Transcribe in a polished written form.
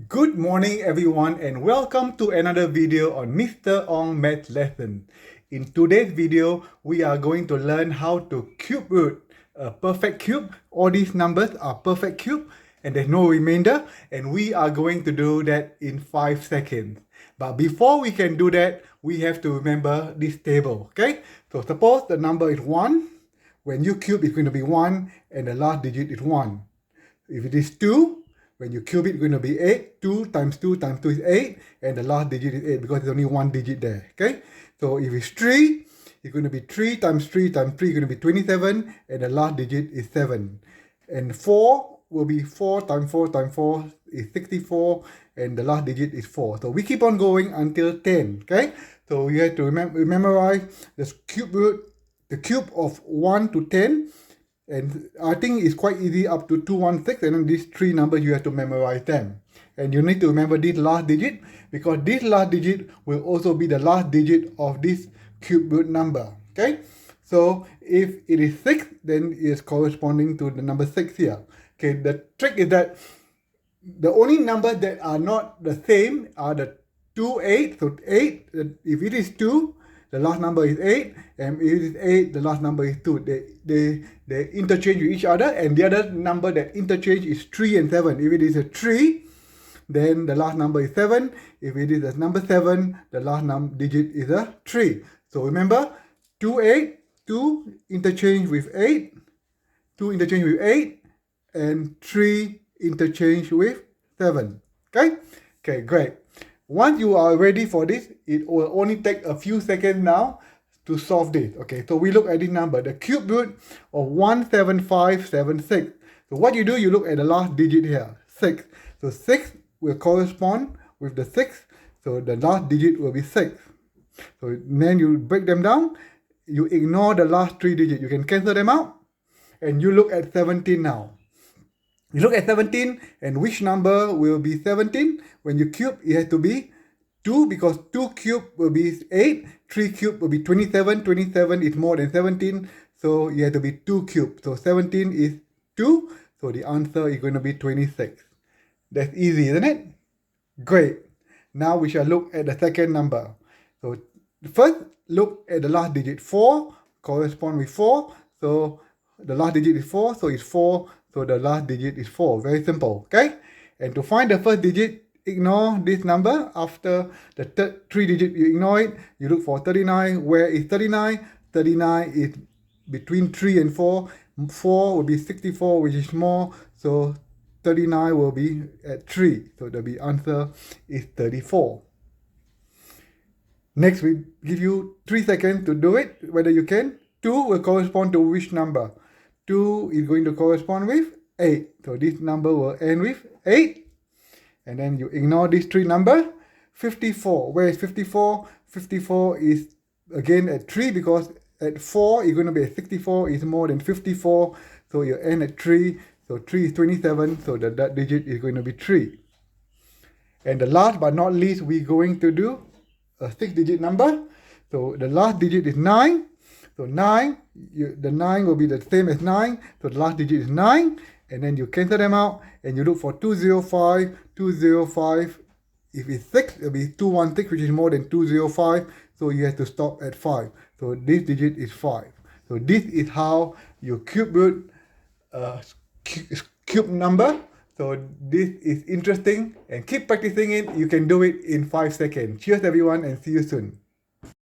Good morning everyone and welcome to another video on Mr. Ong Maths Lesson. In today's video, we are going to learn how to cube root a perfect cube. All these numbers are perfect cube and there's no remainder, and we are going to do that in 5 seconds. But before we can do that, we have to remember this table, okay? So suppose the number is 1. When you cube, it's going to be 1 and the last digit is 1. If it is 2, when you cube it, it's going to be 8. 2 times 2 times 2 is 8. And the last digit is 8 because there's only one digit there. Okay? So if it's 3, it's going to be 3 times 3 times 3 is going to be 27. And the last digit is 7. And 4 will be 4 times 4 times 4 is 64. And the last digit is 4. So we keep on going until 10. Okay? So you have to memorize the cube root, the cube of 1 to 10. And I think it's quite easy up to 216, and then these three numbers you have to memorize them. And you need to remember this last digit because this last digit will also be the last digit of this cube root number. Okay, so if it is 6, then it is corresponding to the number 6 here. Okay, the trick is that the only numbers that are not the same are the 2, 8. So 8, if it is 2, the last number is 8, and if it is 8, the last number is 2. They interchange with each other, and the other number that interchange is 3 and 7. If it is a 3, then the last number is 7. If it is a number 7, the last digit is a 3. So remember, 2, 8, 2 interchange with 8, 2 interchange with 8, and 3 interchange with 7. Okay? Okay, great. Once you are ready for this, it will only take a few seconds now to solve this. Okay, so we look at this number, the cube root of 17576. So what you do, you look at the last digit here, 6. So 6 will correspond with the 6. So the last digit will be 6. So then you break them down. You ignore the last 3 digits. You can cancel them out. And you look at 17 now. You look at 17, and which number will be 17? When you cube, it has to be 2, because 2 cube will be 8, 3 cube will be 27, 27 is more than 17, so you have to be 2 cube. So 17 is 2, so the answer is going to be 26. That's easy, isn't it? Great. Now we shall look at the second number. So first, look at the last digit. 4 correspond with 4, so the last digit is 4, so it's 4. So the last digit is 4. Very simple, okay? And to find the first digit, ignore this number. After the 3 digit, you ignore it. You look for 39. Where is 39? 39 is between 3 and 4. 4 will be 64, which is more. So 39 will be at 3. So the answer is 34. Next, we give you 3 seconds to do it, whether you can. 2 will correspond to which number? 2 is going to correspond with 8. So this number will end with 8. And then you ignore these 3 numbers. 54. Where is 54? 54 is again at 3, because at 4 it's going to be at 64. Is more than 54. So you end at 3. So 3 is 27. So that digit is going to be 3. And the last but not least, we're going to do a 6-digit number. So the last digit is 9. So 9, the 9 will be the same as 9. So the last digit is 9. And then you cancel them out. And you look for 205. 205. If it's 6, it will be 216, which is more than 205. So you have to stop at 5. So this digit is 5. So this is how you cube root cube number. So this is interesting. And keep practicing it. You can do it in 5 seconds. Cheers everyone, and see you soon.